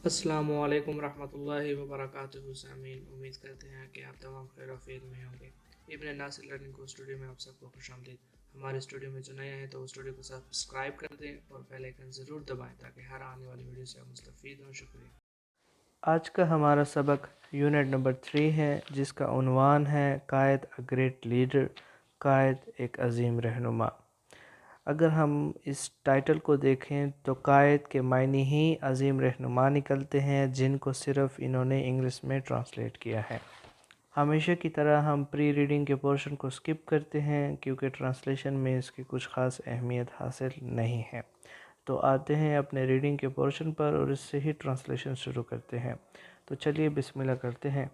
السلام علیکم ورحمۃ اللہ وبرکاتہ سامعین، امید کرتے ہیں کہ آپ تمام خیر و عافیت میں ہوں گے۔ ابن ناصر لرننگ کو اسٹوڈیو میں آپ سب کو خوش آمدید۔ ہمارے اسٹوڈیو میں جو نئے ہیں تو اسٹوڈیو کو سبسکرائب کر دیں اور بیل آئیکن ضرور دبائیں تاکہ ہر آنے والی ویڈیو سے آپ مستفید ہوں۔ شکریہ۔ آج کا ہمارا سبق یونٹ نمبر 3 ہے، جس کا عنوان ہے قائد اے گریٹ لیڈر، قائد ایک عظیم رہنما۔ اگر ہم اس ٹائٹل کو دیکھیں تو قائد کے معنی ہی عظیم رہنما نکلتے ہیں، جن کو صرف انہوں نے انگلش میں ٹرانسلیٹ کیا ہے۔ ہمیشہ کی طرح ہم پری ریڈنگ کے پورشن کو سکپ کرتے ہیں کیونکہ ٹرانسلیشن میں اس کی کچھ خاص اہمیت حاصل نہیں ہے۔ تو آتے ہیں اپنے ریڈنگ کے پورشن پر اور اس سے ہی ٹرانسلیشن شروع کرتے ہیں۔ تو چلیے بسم اللہ کرتے ہیں۔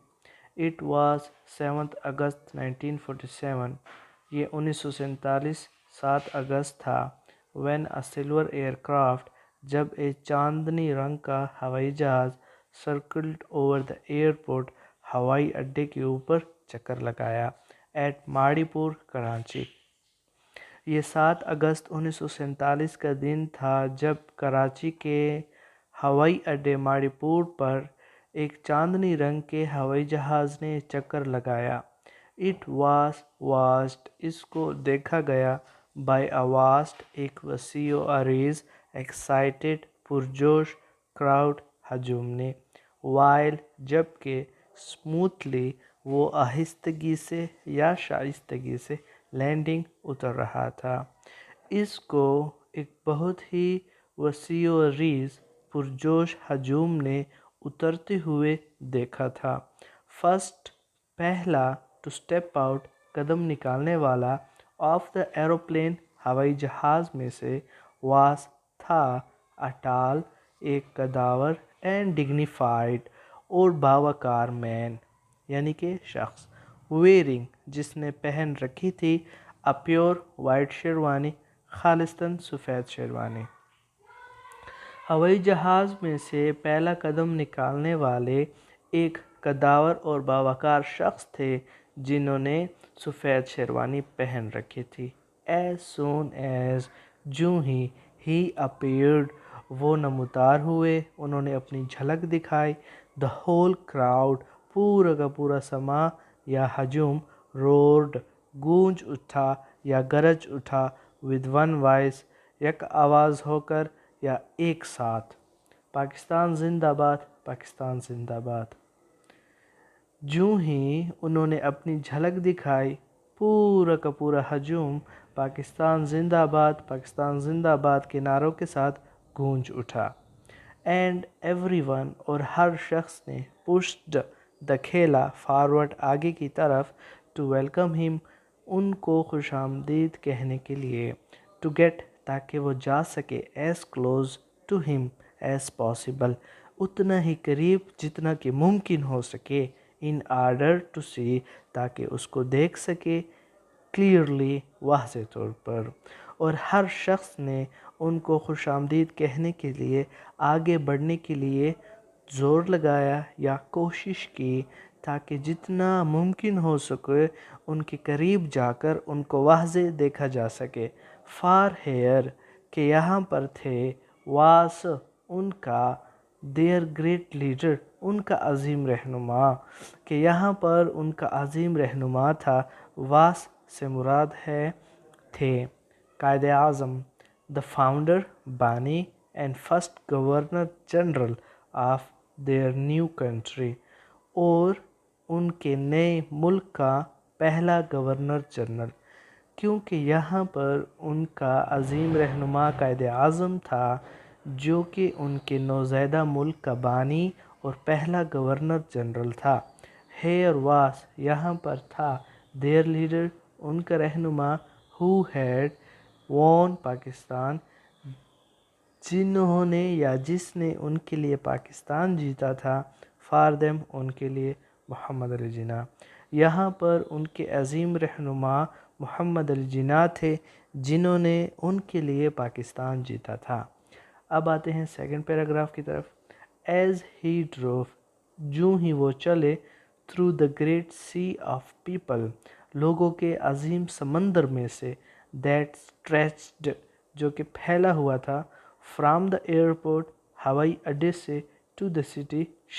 اٹ واز 7 اگست 1947، یہ 1947 7 اگست تھا۔ When a silver aircraft, جب ایک چاندنی رنگ کا ہوائی جہاز سرکلڈ اوور دا ایئرپورٹ، ہوائی اڈے کے اوپر چکر لگایا، ایٹ ماڑی پور کراچی۔ یہ 7 اگست 1947 کا دن تھا جب کراچی کے ہوائی اڈے ماڑی پور پر ایک چاندنی رنگ کے ہوائی جہاز نے چکر لگایا۔ اٹ واز واسٹ، اس کو دیکھا گیا، بائی اے واسٹ، ایک وسیع و عریض، ایکسائٹیڈ، پرجوش، کراؤڈ، ہجوم نے، وائل، جبکہ، اسموتھلی، وہ آہستگی سے یا شائستگی سے، لینڈنگ، اتر رہا تھا۔ اس کو ایک بہت ہی وسیع و عریض پرجوش ہجوم نے اترتے ہوئے دیکھا تھا۔ فرسٹ، پہلا، ٹو اسٹیپ آؤٹ، قدم نکالنے والا، آف دا ایروپلین، ہوائی جہاز میں سے، واس، تھا، اٹال، ایک قداور، اینڈ ڈگنیفائڈ، اور باوقار مین، یعنی کہ شخص، ویئرنگ، جس نے پہن رکھی تھی، اے پیور وائٹ شیروانی، خالصتاً سفید شیروانی۔ ہوائی جہاز میں سے پہلا قدم نکالنے والے ایک قداور اور باوقار شخص تھے جنہوں نے سفید شیروانی پہن رکھی تھی۔ ایز سون ایز، جوں ہی اپیئرڈ، وہ نمودار ہوئے، انہوں نے اپنی جھلک دکھائی، دا ہول کراؤڈ، پورا کا پورا سما یا ہجوم، روڈ، گونج اٹھا یا گرج اٹھا، ود ون وائس، یک آواز ہو کر یا ایک ساتھ، پاکستان زندہ باد، پاکستان زندہ باد۔ جوں ہی انہوں نے اپنی جھلک دکھائی، پورا کا پورا ہجوم پاکستان زندہ باد، پاکستان زندہ باد کے نعروں کے ساتھ گونج اٹھا۔ اینڈ ایوری ون، اور ہر شخص نے، پشڈ، دکھیلا، فارورڈ، آگے کی طرف، ٹو ویلکم ہم، ان کو خوش آمدید کہنے کے لیے، ٹو گیٹ، تاکہ وہ جا سکے، ایز کلوز ٹو ہم ایز پاسبل، اتنا ہی قریب جتنا کہ ممکن ہو سکے، ان آرڈر ٹو سی، تاکہ اس کو دیکھ سکے، کلیئرلی، واضح طور پر، اور ہر شخص نے ان کو خوش آمدید کہنے کے لیے آگے بڑھنے کے لیے زور لگایا یا کوشش کی تاکہ جتنا ممکن ہو سکے ان کے قریب جا کر ان کو واضح دیکھا جا سکے۔ فار ہیئر، کہ یہاں پر تھے، واس، ان کا، دیئر گریٹ لیڈر، ان کا عظیم رہنما، کہ یہاں پر ان کا عظیم رہنما تھا، واس سے مراد ہے تھے، قائد اعظم، دا فاؤنڈر، بانی، and first governor general of their new country, اور ان کے نئے ملک کا پہلا گورنر جنرل، کیونکہ یہاں پر ان کا عظیم رہنما قائد اعظم تھا جو کہ ان کے نوزائیدہ ملک کا بانی اور پہلا گورنر جنرل تھا۔ ہیئر واس، یہاں پر تھا، دیئر لیڈر، ان کا رہنما، ہو ہیڈ وون پاکستان، جنہوں نے یا جس نے ان کے لیے پاکستان جیتا تھا، فار دیم، ان کے لیے، محمد علی جناح، یہاں پر ان کے عظیم رہنما محمد علی جناح تھے جنہوں نے ان کے لیے پاکستان جیتا تھا۔ اب آتے ہیں سیکنڈ پیراگراف کی طرف۔ ایز ہی ڈروف، جوں ہی وہ چلے، through the great sea of people, لوگوں کے عظیم سمندر میں سے، دیٹ اسٹریچڈ، جو کہ پھیلا ہوا تھا، فرام دا ایئرپورٹ، ہوائی اڈے سے، to the city,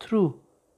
Through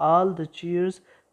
all the cheers,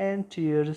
and tears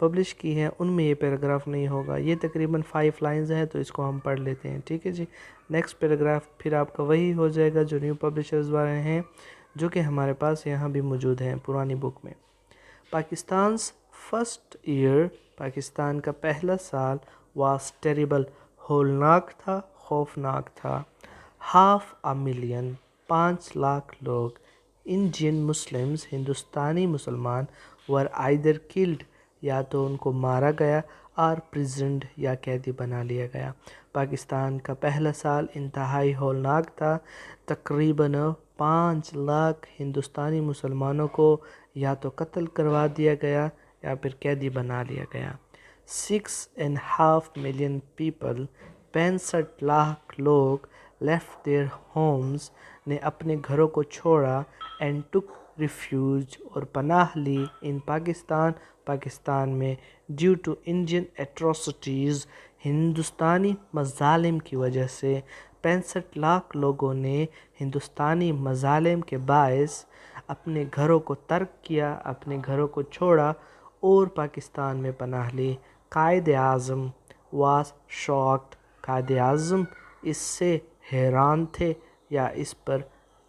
publish کی ہیں ان میں یہ پیراگراف نہیں ہوگا. یہ تقریباً 5 لائنز ہیں تو اس کو ہم پڑھ لیتے ہیں. ٹھیک ہے جی. نیکسٹ پیراگراف پھر آپ کا وہی ہو جائے گا جو نیو پبلشرز والے ہیں جو کہ ہمارے پاس یہاں بھی موجود ہیں پرانی بک میں. پاکستان's فرسٹ ایئر، پاکستان کا پہلا سال واز ٹیریبل، ہولناک تھا، خوفناک تھا. 500,000 5 لاکھ لوگ، انڈین مسلمز ہندوستانی مسلمان، ور آئدر کلڈ یا تو ان کو مارا گیا، اور پریزنڈ یا قیدی بنا لیا گیا. پاکستان کا پہلا سال انتہائی ہولناک تھا. تقریباً 5 لاکھ ہندوستانی مسلمانوں کو یا تو قتل کروا دیا گیا یا پھر قیدی بنا لیا گیا. 6.5 ملین پیپل، 65 لاکھ لوگ، لیفٹ دیئر ہومز، نے اپنے گھروں کو چھوڑا، اینڈ ٹک ریفیوج، اور پناہ لی، ان پاکستان، پاکستان میں، ڈیو ٹو انڈین ایٹروسٹیز، ہندوستانی مظالم کی وجہ سے. 65 لاکھ لوگوں نے ہندوستانی مظالم کے باعث اپنے گھروں کو ترک کیا، اپنے گھروں کو چھوڑا اور پاکستان میں پناہ لی. قائد اعظم واز شاکڈ، قائد اعظم اس سے حیران تھے یا اس پر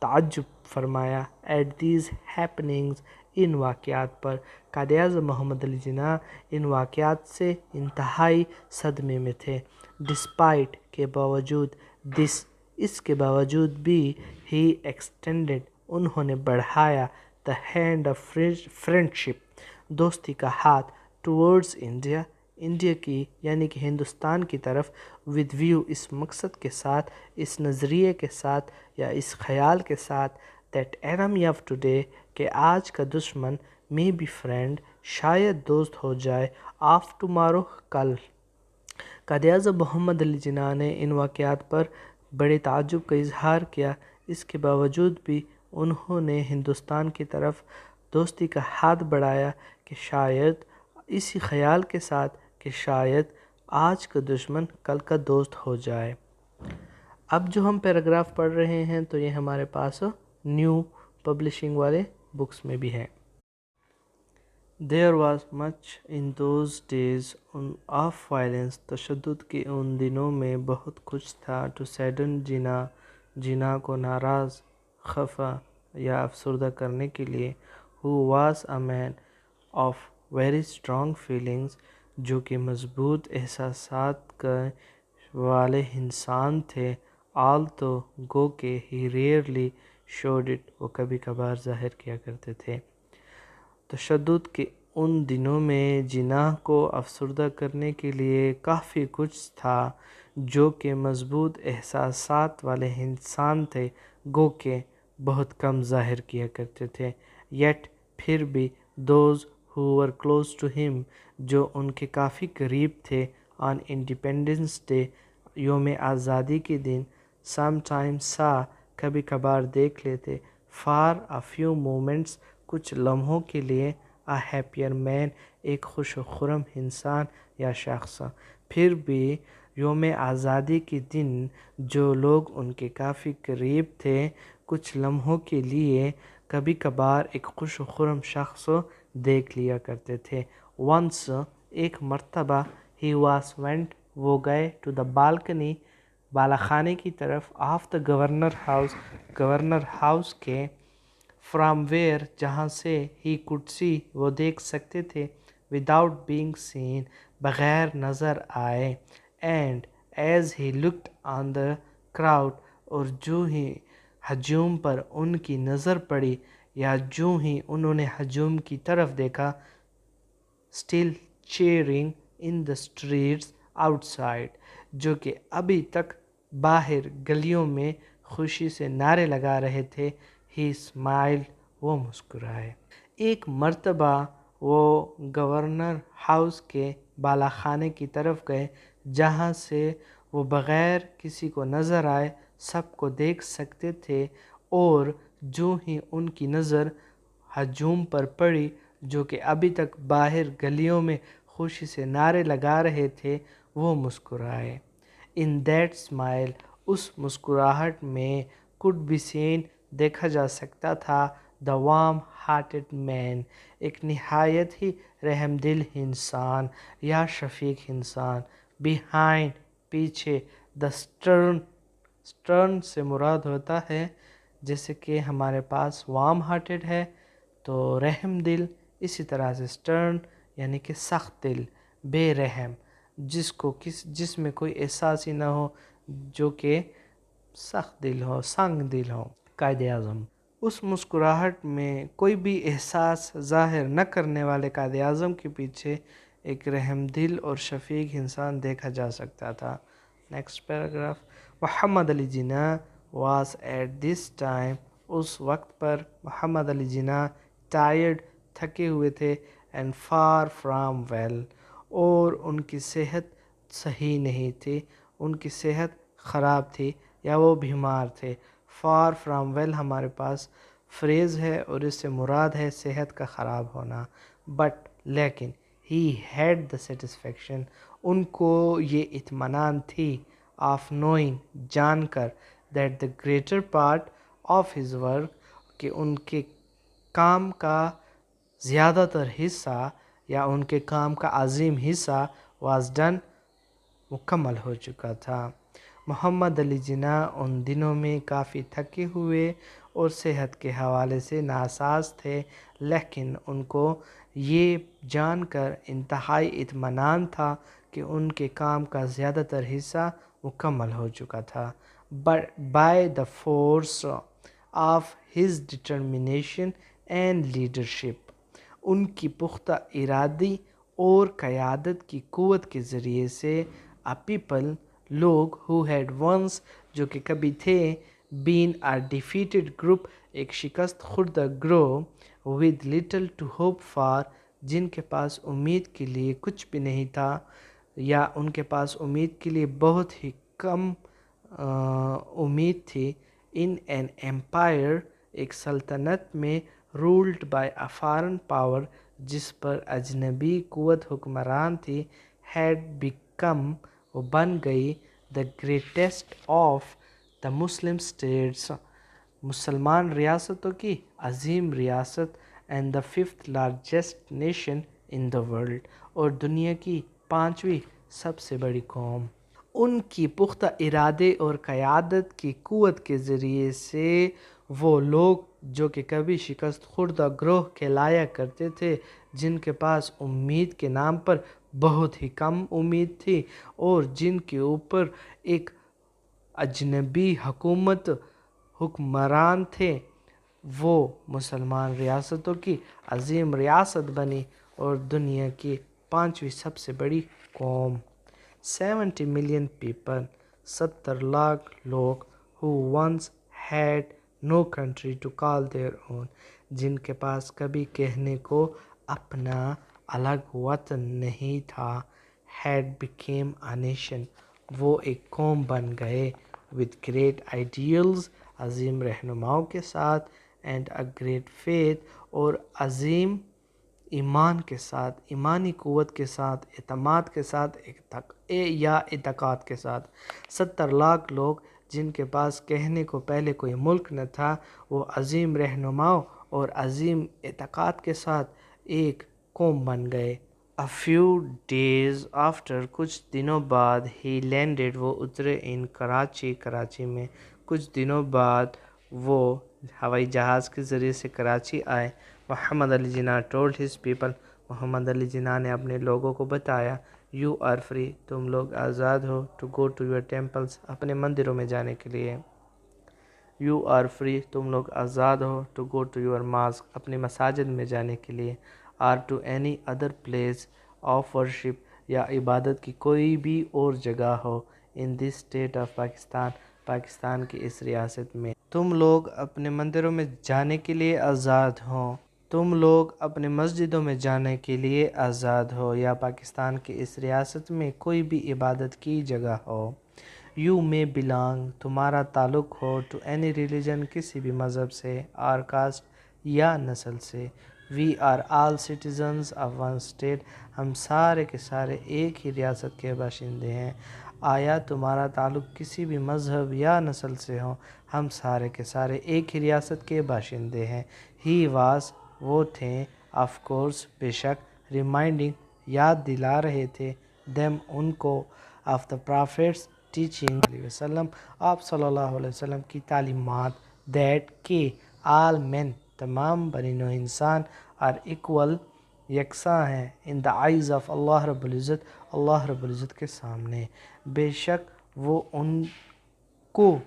تعجب فرمایا. ایٹ دیز ہیپننگز، ان واقعات پر. قائد اعظم محمد علی جناح ان واقعات سے انتہائی صدمے میں تھے. ڈسپائٹ، کے باوجود، دس، اس کے باوجود بھی، ہی ایکسٹینڈڈ، انہوں نے بڑھایا، دا ہینڈ آف فرینڈشپ، دوستی کا ہاتھ، ٹورڈز انڈیا، انڈیا کی یعنی کہ ہندوستان کی طرف، ود ویو، اس مقصد کے ساتھ، اس نظریے کے ساتھ یا اس خیال کے ساتھ، دیٹ enemy آف ٹوڈے، کہ آج کا دشمن، may be friend، شاید دوست ہو جائے، آف ٹمارو، کل. قائد اعظم محمد علی جناح نے ان واقعات پر بڑے تعجب کا اظہار کیا. اس کے باوجود بھی انہوں نے ہندوستان کی طرف دوستی کا ہاتھ بڑھایا کہ شاید، اسی خیال کے ساتھ کہ شاید آج کا دشمن کل کا دوست ہو جائے. اب جو ہم پیراگراف پڑھ رہے ہیں تو یہ ہمارے پاس نیو پبلشنگ والے بکس میں بھی ہے. There was much in those days of violence، تشدد کے ان دنوں میں بہت کچھ تھا. To sadden جناح، جناح کو ناراض، خفا یا افسردہ کرنے کے لیے. Who was a man of very strong feelings، جو کہ مضبوط احساسات کا والے انسان تھے. Although، گو کہ، he rarely showed it، وہ کبھی کبھار ظاہر کیا کرتے تھے. تشدد کے ان دنوں میں جناح کو افسردہ کرنے کے لیے کافی کچھ تھا، جو کہ مضبوط احساسات والے انسان تھے، گو کہ بہت کم ظاہر کیا کرتے تھے. Yet، پھر بھی، those who were close to him، جو ان کے کافی قریب تھے. On Independence Day، یوم آزادی کے دن. Sometimes saw، کبھی کبھار دیکھ لیتے. For a few moments، کچھ لمحوں کے لیے. A happier man، ایک خوش و خرم انسان یا شخص. پھر بھی یوم آزادی کے دن جو لوگ ان کے کافی قریب تھے، کچھ لمحوں کے لیے، کبھی کبھار ایک خوش و خرم شخص دیکھ لیا کرتے تھے. Once، ایک مرتبہ. He was went، وہ گئے. To the balcony، بالا خانے کی طرف. Of the governor house، governor house کے. From where، جہاں سے. He could see، وہ دیکھ سکتے تھے. Without being seen، بغیر نظر آئے. And as he looked on the crowd، اور جو ہی ہجوم پر ان کی نظر پڑی یا جو ہی انہوں نے ہجوم کی طرف دیکھا. Still cheering in the streets outside، جو کہ ابھی تک باہر گلیوں میں خوشی سے نعرے لگا رہے تھے. He smiled، وہ مسکرائے. ایک مرتبہ وہ گورنر ہاؤس کے بالا خانے کی طرف گئے، جہاں سے وہ بغیر کسی کو نظر آئے سب کو دیکھ سکتے تھے. اور جو ہی ان کی نظر ہجوم پر پڑی جو کہ ابھی تک باہر گلیوں میں خوشی سے نعرے لگا رہے تھے، وہ مسکرائے. In that smile، اس مسکراہٹ میں. Could be seen، دیکھا جا سکتا تھا. The warm hearted man، ایک نہایت ہی رحم دل انسان یا شفیق انسان. behind پیچھے. the stern سے مراد ہوتا ہے جیسے کہ ہمارے پاس وارم ہارٹڈ ہے تو رحم دل، اسی طرح سے stern یعنی کہ سخت دل، بے رحم، جس میں کوئی احساس ہی نہ ہو، جو کہ سخت دل ہو، سنگ دل ہو. قائد اعظم، اس مسکراہٹ میں کوئی بھی احساس ظاہر نہ کرنے والے قائد اعظم کے پیچھے ایک رحم دل اور شفیق انسان دیکھا جا سکتا تھا. Next paragraph. Muhammad Ali Jinnah was at this time, اس وقت پر محمد علی جناح ٹائرڈ، تھکے ہوئے تھے، اینڈ فار فرام ویل، اور ان کی صحت صحیح نہیں تھی، ان کی صحت خراب تھی یا وہ بیمار تھے. فار فرام ویل ہمارے پاس فریز ہے اور اس سے مراد ہے صحت کا خراب ہونا. بٹ لیکن ہی ہیڈ دا سیٹسفیکشن، ان کو یہ اطمینان تھی، آف نوئنگ جان کر، that the greater part of his work کہ ان کے کام کا زیادہ تر حصہ یا ان کے کام کا عظیم حصہ واز ڈن مکمل ہو چکا تھا. محمد علی جناح ان دنوں میں کافی تھکے ہوئے اور صحت کے حوالے سے ناساز تھے، لیکن ان کو یہ جان کر انتہائی اطمینان تھا کہ ان کے کام کا زیادہ تر حصہ مکمل ہو چکا تھا. By the force of his determination and leadership, ان کی پختہ ارادی اور قیادت کی قوت کے ذریعے سے. پیپل، لوگ، who had once جو کہ کبھی تھے، been a defeated group ایک شکست خوردہ گروہ، with little to hope for جن کے پاس امید کے لیے کچھ بھی نہیں تھا یا ان کے پاس امید کے لیے بہت ہی کم امید تھی. in an empire ایک سلطنت میں، ruled by a foreign power جس پر اجنبی قوت حکمران تھی. had become وہ بن گئی the greatest of the Muslim states مسلمان ریاستوں کی عظیم ریاست، and the fifth largest nation in the world اور دنیا کی 5ویں سب سے بڑی قوم. ان کی پختہ ارادے اور قیادت کی قوت کے ذریعے سے وہ لوگ جو کہ کبھی شکست خوردہ گروہ کہلایا کرتے تھے، جن کے پاس امید کے نام پر بہت ہی کم امید تھی اور جن کے اوپر ایک اجنبی حکمران تھے، وہ مسلمان ریاستوں کی عظیم ریاست بنی اور دنیا کی 5ویں سب سے بڑی قوم. 70 million people 70 لاکھ لوگ who once had no country to call their own جن کے پاس کبھی کہنے کو اپنا الگ وطن نہیں تھا. had became a nation وہ ایک قوم بن گئے. with great ideals عظیم رہنماؤں کے ساتھ. and a great faith اور عظیم ایمان کے ساتھ، ایمانی قوت کے ساتھ، اعتماد کے ساتھ یا اعتقاد کے ساتھ. 70 لاکھ لوگ جن کے پاس کہنے کو پہلے کوئی ملک نہ تھا، وہ عظیم رہنماؤں اور عظیم اعتقاد کے ساتھ ایک قوم بن گئے. A few days after کچھ دنوں بعد he landed وہ اترے in کراچی میں. کچھ دنوں بعد وہ ہوائی جہاز کے ذریعے سے کراچی آئے. محمد علی جناح told his people محمد علی جناح نے اپنے لوگوں کو بتایا you are free تم لوگ آزاد ہو to go to your temples اپنے مندروں میں جانے کے لیے. you are free تم لوگ آزاد ہو to go to your mosque اپنے مساجد میں جانے کے لیے. or to any other place of worship یا عبادت کی کوئی بھی اور جگہ ہو in this state of Pakistan کی اس ریاست میں. تم لوگ اپنے مندروں میں جانے کے لیے آزاد ہو، تم لوگ اپنے مسجدوں میں جانے کے لیے آزاد ہو یا پاکستان کی اس ریاست میں کوئی بھی عبادت کی جگہ ہو. you may belong تمہارا تعلق ہو to any religion کسی بھی مذہب سے or caste یا نسل سے. we are all citizens of one state ہم سارے کے سارے ایک ہی ریاست کے باشندے ہیں. آیا تمہارا تعلق کسی بھی مذہب یا نسل سے ہو، ہم سارے کے سارے ایک ہی ریاست کے باشندے ہیں. he was وہ تھے of course بے شک reminding یاد دلا رہے تھے them ان کو of the Prophet's teaching علیہ وسلم آپ صلی اللہ علیہ وسلم کی تعلیمات that کہ all men تمام بنی نوع انسان are equal یکساں ہیں in the eyes of اللہ رب العزت اللہ رب العزت کے سامنے بے شک وہ ان کو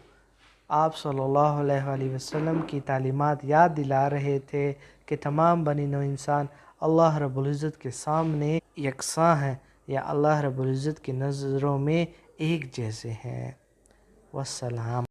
آپ صلی اللہ علیہ وآلہ وسلم کی تعلیمات یاد دلا رہے تھے کہ تمام بنی نوع انسان اللہ رب العزت کے سامنے یکساں ہیں یا اللہ رب العزت کی نظروں میں ایک جیسے ہیں والسلام